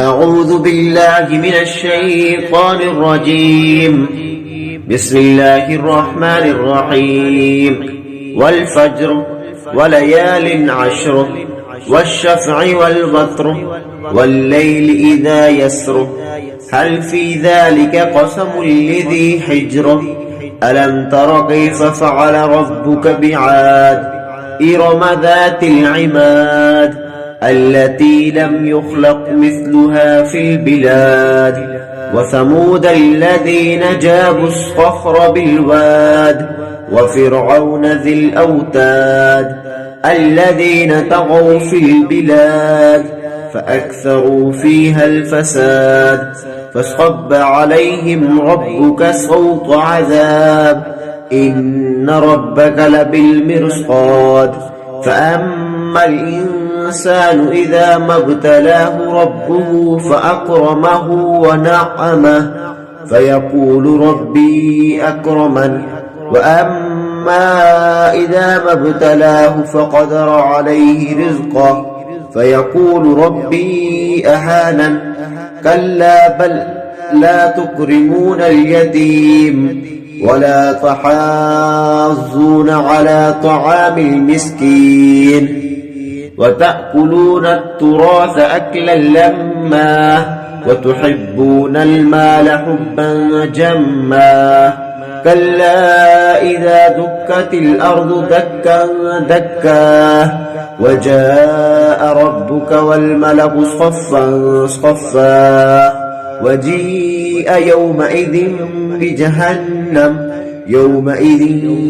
أعوذ بالله من الشيطان الرجيم. بسم الله الرحمن الرحيم. والفجر وليال عشر والشفع والوتر والليل إذا يسر هل في ذلك قسم لذي حجر ألم تر كيف فعل ربك بعاد إرم ذات العماد التي لم يخلق مثلها في البلاد وثمود الذين جابوا الصخر بالواد وفرعون ذي الأوتاد الذين طغوا في البلاد فأكثروا فيها الفساد فصب عليهم ربك صوت عذاب إن ربك لبالمرصاد فأما الإنسان إذا ما ابتلاه ربه فأكرمه ونعمه فيقول ربي أكرمن وأما إذا ما ابتلاه فقدر عليه رزقه فيقول ربي أهانن كلا بل لا تكرمون اليتيم ولا تحاضون على طعام المسكين وتأكلون التراث أكلا لما وتحبون المال حبا جما كلا إذا دكت الأرض دكا دكا وجاء ربك والملك صفا صفا وجيء يومئذ بجهنم يومئذ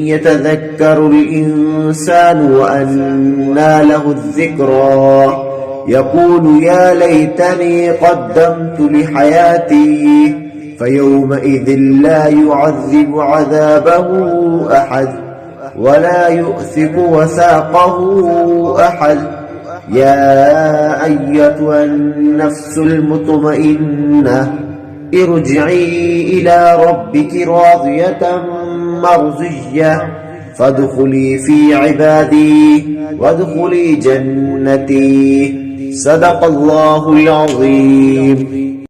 يتذكر الإنسان وأنى له الذكرى يقول يا ليتني قدمت لحياتي فيومئذ لا يعذب عذابه أحد ولا يؤثق وثاقه أحد يا أيتها النفس المطمئنة ارجعي إلى ربك راضية مرضية فادخلي في عبادي وادخلي جنتي صدق الله العظيم.